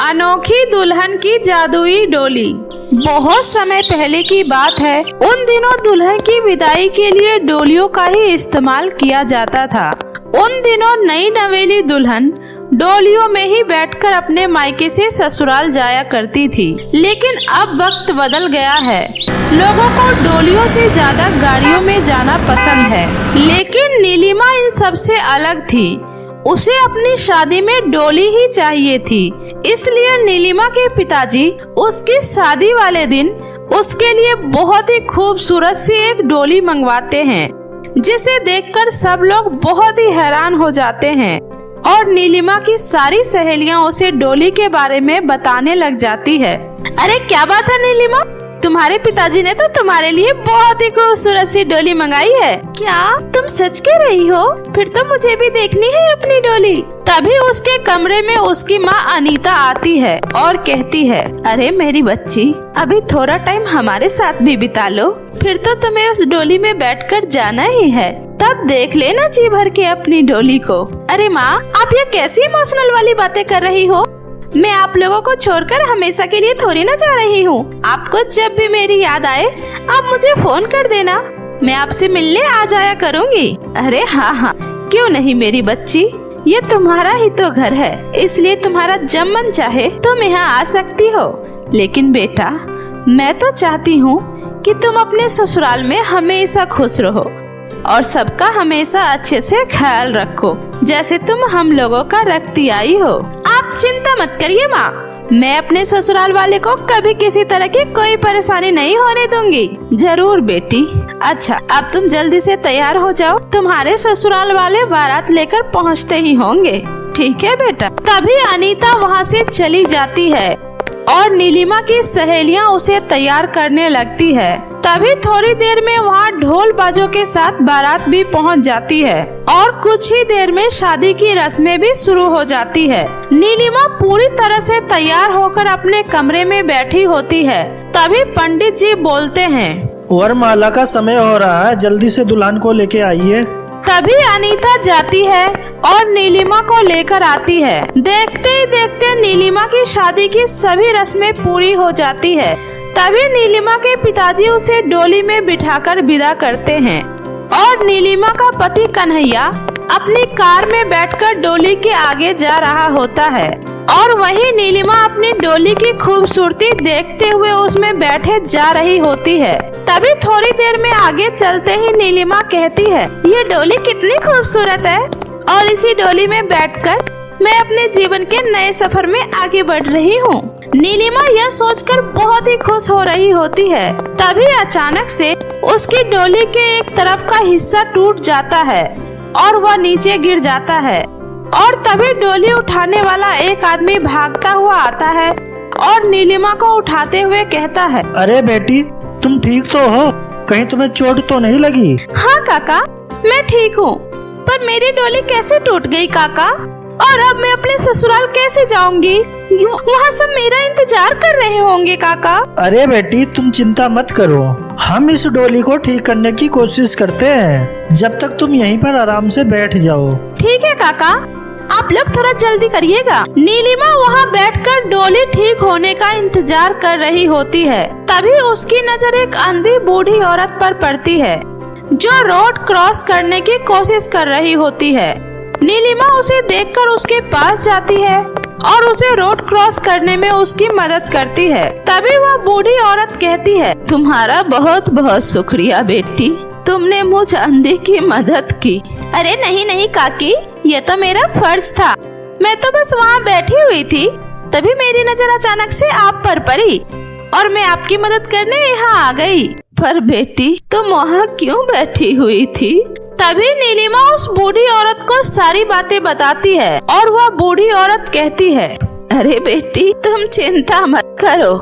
अनोखी दुल्हन की जादुई डोली। बहुत समय पहले की बात है। उन दिनों दुल्हन की विदाई के लिए डोलियों का ही इस्तेमाल किया जाता था। उन दिनों नई नवेली दुल्हन डोलियों में ही बैठकर अपने मायके से ससुराल जाया करती थी। लेकिन अब वक्त बदल गया है। लोगों को डोलियों से ज्यादा गाड़ियों में जाना पसंद है। लेकिन नीलिमा इन सबसे अलग थी। उसे अपनी शादी में डोली ही चाहिए थी। इसलिए नीलिमा के पिताजी उसकी शादी वाले दिन उसके लिए बहुत ही खूबसूरत सी एक डोली मंगवाते हैं, जिसे देखकर सब लोग बहुत ही हैरान हो जाते हैं। और नीलिमा की सारी सहेलियां उसे डोली के बारे में बताने लग जाती है। अरे क्या बात है नीलिमा, तुम्हारे पिताजी ने तो तुम्हारे लिए बहुत ही खूबसूरत सी डोली मंगाई है। क्या तुम सच कह रही हो? फिर तो मुझे भी देखनी है अपनी डोली। तभी उसके कमरे में उसकी माँ अनीता आती है और कहती है, अरे मेरी बच्ची, अभी थोड़ा टाइम हमारे साथ भी बिता लो, फिर तो तुम्हें उस डोली में बैठकर जाना ही है। तब देख लेना जी भर के अपनी डोली को। अरे माँ, आप ये कैसी इमोशनल वाली बातें कर रही हो? मैं आप लोगों को छोड़कर हमेशा के लिए थोड़ी ना जा रही हूँ। आपको जब भी मेरी याद आए आप मुझे फोन कर देना, मैं आपसे मिलने आ जाया करूँगी। अरे हाँ हाँ, क्यों नहीं मेरी बच्ची, ये तुम्हारा ही तो घर है, इसलिए तुम्हारा जब मन चाहे तुम यहाँ आ सकती हो। लेकिन बेटा, मैं तो चाहती हूँ कि तुम अपने ससुराल में हमेशा खुश रहो और सबका हमेशा अच्छे से ख्याल रखो, जैसे तुम हम लोगों का रखती आई हो। आप चिंता मत करिए माँ, मैं अपने ससुराल वाले को कभी किसी तरह की कोई परेशानी नहीं होने दूंगी। जरूर बेटी। अच्छा, अब तुम जल्दी से तैयार हो जाओ, तुम्हारे ससुराल वाले बारात लेकर पहुँचते ही होंगे। ठीक है बेटा। तभी अनीता वहाँ से चली जाती है और नीलिमा की सहेलियां उसे तैयार करने लगती है। तभी थोड़ी देर में वहाँ ढोल बाजों के साथ बारात भी पहुँच जाती है और कुछ ही देर में शादी की रस्में भी शुरू हो जाती है। नीलिमा पूरी तरह से तैयार होकर अपने कमरे में बैठी होती है। तभी पंडित जी बोलते हैं, वरमाला का समय हो रहा है, जल्दी से दुल्हन को लेके आइए। तभी अनीता जाती है और नीलिमा को लेकर आती है। देखते ही देखते नीलिमा की शादी की सभी रस्में पूरी हो जाती है। तभी नीलिमा के पिताजी उसे डोली में बिठाकर विदा करते हैं और नीलिमा का पति कन्हैया अपनी कार में बैठकर डोली के आगे जा रहा होता है और वहीं नीलिमा अपनी डोली की खूबसूरती देखते हुए उसमें बैठे जा रही होती है। तभी थोड़ी देर में आगे चलते ही नीलिमा कहती है, ये डोली कितनी खूबसूरत है और इसी डोली में बैठकर मैं अपने जीवन के नए सफर में आगे बढ़ रही हूँ। नीलिमा यह सोचकर बहुत ही खुश हो रही होती है। तभी अचानक से उसकी डोली के एक तरफ का हिस्सा टूट जाता है और वह नीचे गिर जाता है और तभी डोली उठाने वाला एक आदमी भागता हुआ आता है और नीलिमा को उठाते हुए कहता है, अरे बेटी, तुम ठीक तो हो? कहीं तुम्हें चोट तो नहीं लगी? हाँ काका, मैं ठीक हूँ, पर मेरी डोली कैसे टूट गई काका? और अब मैं अपने ससुराल कैसे जाऊंगी? वहाँ सब मेरा इंतजार कर रहे होंगे काका। अरे बेटी, तुम चिंता मत करो, हम इस डोली को ठीक करने की कोशिश करते हैं, जब तक तुम यहीं पर आराम से बैठ जाओ। ठीक है काका, आप लोग थोड़ा जल्दी करिएगा। नीलिमा वहाँ बैठकर डोली ठीक होने का इंतजार कर रही होती है। तभी उसकी नजर एक अंधी बूढ़ी औरत पर पड़ती है जो रोड क्रॉस करने की कोशिश कर रही होती है। नीलिमा उसे देखकर उसके पास जाती है और उसे रोड क्रॉस करने में उसकी मदद करती है। तभी वह बूढ़ी औरत कहती है, तुम्हारा बहुत बहुत शुक्रिया बेटी, तुमने मुझ अंधे की मदद की। अरे नहीं नहीं काकी, ये तो मेरा फर्ज था, मैं तो बस वहाँ बैठी हुई थी, तभी मेरी नजर अचानक से आप पर पड़ी और मैं आपकी मदद करने यहाँ आ गई। पर बेटी, तुम वहाँ क्यों बैठी हुई थी? तभी नीलिमा उस बूढ़ी औरत को सारी बातें बताती है और वह बूढ़ी औरत कहती है, अरे बेटी, तुम चिंता मत करो,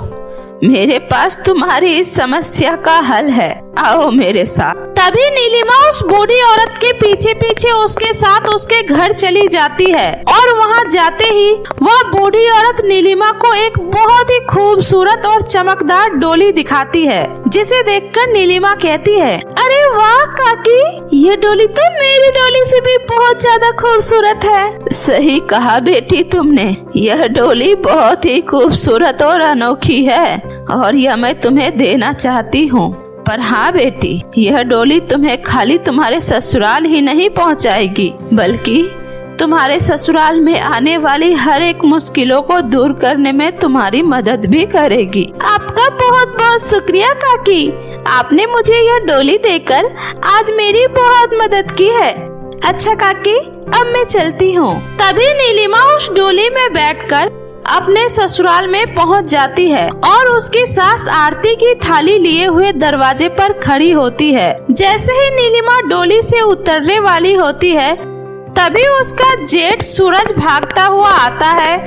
मेरे पास तुम्हारी इस समस्या का हल है, आओ मेरे साथ। तभी नीलिमा उस बूढ़ी औरत के पीछे पीछे उसके साथ उसके घर चली जाती है और वहाँ जाते ही वह बूढ़ी औरत नीलिमा को एक बहुत ही खूबसूरत और चमकदार डोली दिखाती है, जिसे देखकर नीलिमा कहती है, अरे वाह काकी, ये डोली तो मेरी डोली से भी बहुत ज्यादा खूबसूरत है। सही कहा बेटी तुमने, यह डोली बहुत ही खूबसूरत और अनोखी है और यह मैं तुम्हें देना चाहती हूँ। पर हाँ बेटी, यह डोली तुम्हें खाली तुम्हारे ससुराल ही नहीं पहुँचाएगी, बल्कि तुम्हारे ससुराल में आने वाली हर एक मुश्किलों को दूर करने में तुम्हारी मदद भी करेगी। आपका बहुत बहुत शुक्रिया काकी, आपने मुझे यह डोली देकर आज मेरी बहुत मदद की है। अच्छा काकी, अब मैं चलती हूँ। तभी नीलिमा उस डोली में बैठकर अपने ससुराल में पहुंच जाती है और उसकी सास आरती की थाली लिए हुए दरवाजे पर खड़ी होती है। जैसे ही नीलिमा डोली से उतरने वाली होती है, तभी उसका जेठ सूरज भागता हुआ आता है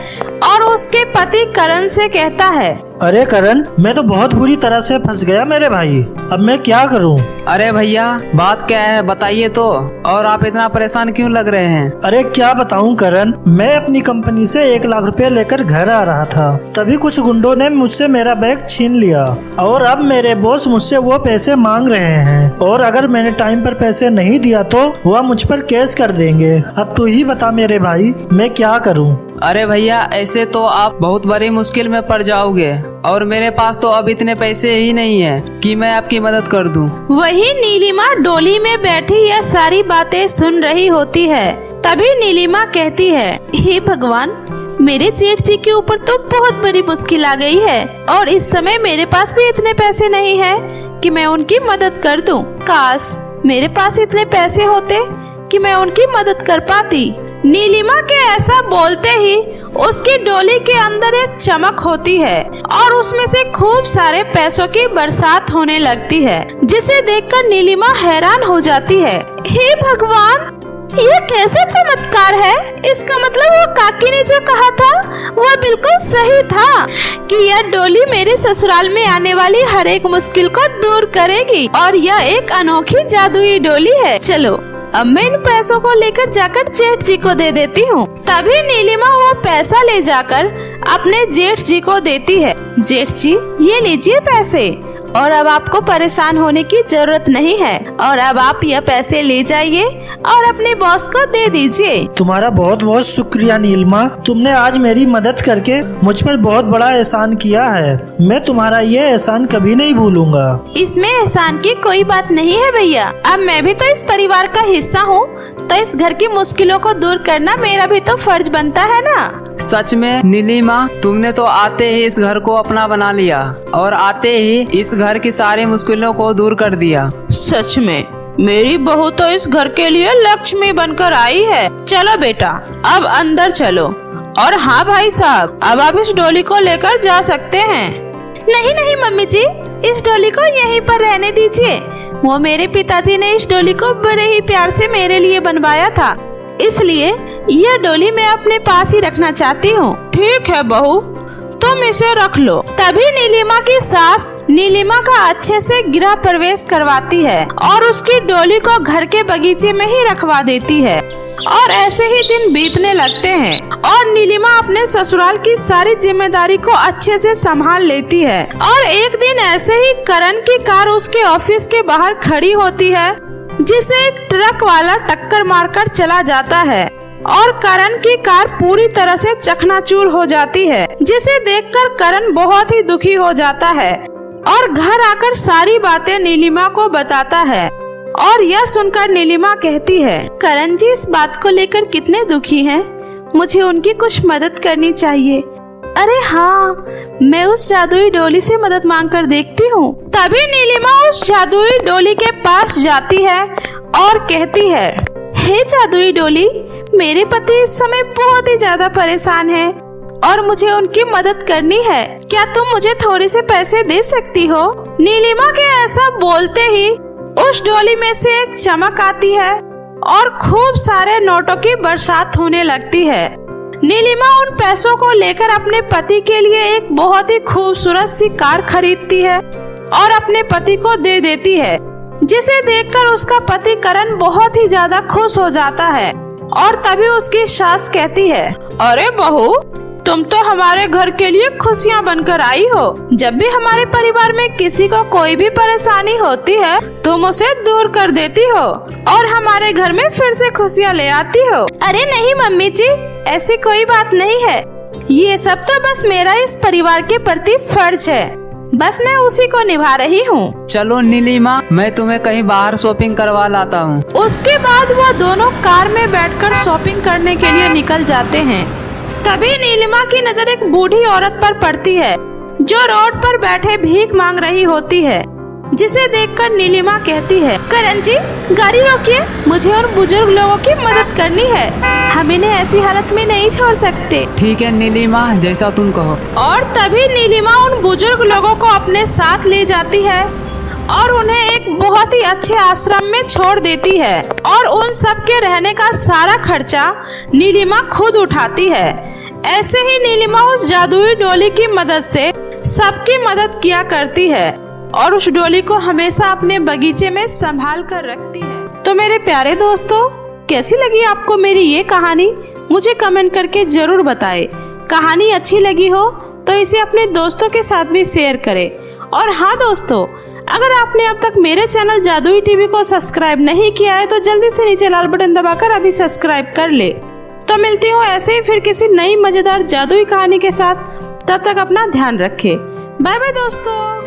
और उसके पति करण से कहता है, अरे करण, मैं तो बहुत बुरी तरह से फंस गया मेरे भाई, अब मैं क्या करूं? अरे भैया, बात क्या है बताइए तो, और आप इतना परेशान क्यों लग रहे हैं? अरे क्या बताऊं करण, मैं अपनी कंपनी से 1 लाख रुपए लेकर घर आ रहा था, तभी कुछ गुंडों ने मुझसे मेरा बैग छीन लिया और अब मेरे बॉस मुझसे वो पैसे मांग रहे हैं और अगर मैंने टाइम पर पैसे नहीं दिया तो वह मुझ पर केस कर देंगे। अब तू ही बता मेरे भाई, मैं क्या करूँ? अरे भैया, ऐसे तो आप बहुत बड़ी मुश्किल में पड़ जाओगे और मेरे पास तो अब इतने पैसे ही नहीं है कि मैं आपकी मदद कर दूं। वही नीलिमा डोली में बैठी यह सारी बातें सुन रही होती है। तभी नीलिमा कहती है, हे भगवान, मेरे जेठ जी के ऊपर तो बहुत बड़ी मुश्किल आ गई है और इस समय मेरे पास भी इतने पैसे नहीं है कि मैं उनकी मदद कर दूं। काश मेरे पास इतने पैसे होते कि मैं उनकी मदद कर पाती। नीलिमा के ऐसा बोलते ही उसकी डोली के अंदर एक चमक होती है और उसमें से खूब सारे पैसों की बरसात होने लगती है, जिसे देखकर नीलिमा हैरान हो जाती है। हे भगवान, ये कैसे चमत्कार है? इसका मतलब वो काकी ने जो कहा था वह बिल्कुल सही था कि यह डोली मेरे ससुराल में आने वाली हर एक मुश्किल को दूर करेगी और यह एक अनोखी जादुई डोली है। चलो अब मैं इन पैसों को लेकर जाकर जेठ जी को दे देती हूँ। तभी नीलिमा वो पैसा ले जाकर अपने जेठ जी को देती है। जेठ जी, ये लीजिए पैसे और अब आपको परेशान होने की जरूरत नहीं है और अब आप यह पैसे ले जाइए और अपने बॉस को दे दीजिए। तुम्हारा बहुत बहुत शुक्रिया नीलिमा, तुमने आज मेरी मदद करके मुझ पर बहुत बड़ा एहसान किया है। मैं तुम्हारा ये एहसान कभी नहीं भूलूंगा। इसमें एहसान की कोई बात नहीं है भैया, अब मैं भी तो इस परिवार का हिस्सा हूँ, तो इस घर की मुश्किलों को दूर करना मेरा भी तो फर्ज बनता है ना। सच में नीलिमा, तुमने तो आते ही इस घर को अपना बना लिया और आते ही इस घर की सारी मुश्किलों को दूर कर दिया। सच में मेरी बहू तो इस घर के लिए लक्ष्मी बनकर आई है। चलो बेटा, अब अंदर चलो। और हाँ भाई साहब, अब आप इस डोली को लेकर जा सकते हैं। नहीं नहीं मम्मी जी, इस डोली को यहीं पर रहने दीजिए। वो मेरे पिताजी ने इस डोली को बड़े ही प्यार से मेरे लिए बनवाया था, इसलिए यह डोली मैं अपने पास ही रखना चाहती हूँ। ठीक है बहू, तुम इसे रख लो। तभी नीलिमा की सास नीलिमा का अच्छे से गृह प्रवेश करवाती है और उसकी डोली को घर के बगीचे में ही रखवा देती है। और ऐसे ही दिन बीतने लगते हैं और नीलिमा अपने ससुराल की सारी जिम्मेदारी को अच्छे से संभाल लेती है। और एक दिन ऐसे ही करण की कार उसके ऑफिस के बाहर खड़ी होती है, जिसे एक ट्रक वाला टक्कर मारकर चला जाता है और करण की कार पूरी तरह से चकनाचूर हो जाती है, जिसे देखकर करण बहुत ही दुखी हो जाता है और घर आकर सारी बातें नीलिमा को बताता है। और यह सुनकर नीलिमा कहती है, करण जी इस बात को लेकर कितने दुखी हैं, मुझे उनकी कुछ मदद करनी चाहिए। अरे हाँ, मैं उस जादुई डोली से मदद मांग कर देखती हूँ। तभी नीलिमा उस जादुई डोली के पास जाती है और कहती है, हे जादुई डोली, मेरे पति इस समय बहुत ही ज्यादा परेशान हैं और मुझे उनकी मदद करनी है, क्या तुम मुझे थोड़े से पैसे दे सकती हो? नीलिमा के ऐसा बोलते ही उस डोली में से एक चमक आती है और खूब सारे नोटों की बरसात होने लगती है। नीलिमा उन पैसों को लेकर अपने पति के लिए एक बहुत ही खूबसूरत सी कार खरीदती है और अपने पति को दे देती है, जिसे देखकर उसका पति करण बहुत ही ज्यादा खुश हो जाता है। और तभी उसकी सास कहती है, अरे बहू, तुम तो हमारे घर के लिए खुशियाँ बनकर आई हो। जब भी हमारे परिवार में किसी को कोई भी परेशानी होती है तुम उसे दूर कर देती हो और हमारे घर में फिर से खुशियाँ ले आती हो। अरे नहीं मम्मी जी, ऐसी कोई बात नहीं है। ये सब तो बस मेरा इस परिवार के प्रति फर्ज है, बस मैं उसी को निभा रही हूँ। चलो नीलिमा, मैं तुम्हें कहीं बाहर शॉपिंग करवा लाता हूँ। उसके बाद वह दोनों कार में बैठकर शॉपिंग करने के लिए निकल जाते हैं। तभी नीलिमा की नजर एक बूढ़ी औरत पर पड़ती है जो रोड पर बैठे भीख मांग रही होती है, जिसे देखकर नीलिमा कहती है, करण जी गाड़ी रोकिए, मुझे और बुजुर्ग लोगों की मदद करनी है, हम इन्हें ऐसी हालत में नहीं छोड़ सकते। ठीक है नीलिमा, जैसा तुम कहो। और तभी नीलिमा उन बुजुर्ग लोगों को अपने साथ ले जाती है और उन्हें एक बहुत ही अच्छे आश्रम में छोड़ देती है और उन सब के रहने का सारा खर्चा नीलिमा खुद उठाती है। ऐसे ही नीलिमा उस जादुई डोली की मदद से सबकी मदद किया करती है और उस डोली को हमेशा अपने बगीचे में संभाल कर रखती है। तो मेरे प्यारे दोस्तों, कैसी लगी आपको मेरी ये कहानी? मुझे कमेंट करके जरूर बताएं। कहानी अच्छी लगी हो तो इसे अपने दोस्तों के साथ भी शेयर करें। और हाँ दोस्तों, अगर आपने अब तक मेरे चैनल जादुई टीवी को सब्सक्राइब नहीं किया है तो जल्दी से नीचे लाल बटन दबाकर अभी सब्सक्राइब कर ले। तो मिलती हूँ ऐसे ही फिर किसी नई मजेदार जादुई कहानी के साथ। तब तक अपना ध्यान रखें। बाय बाय दोस्तों।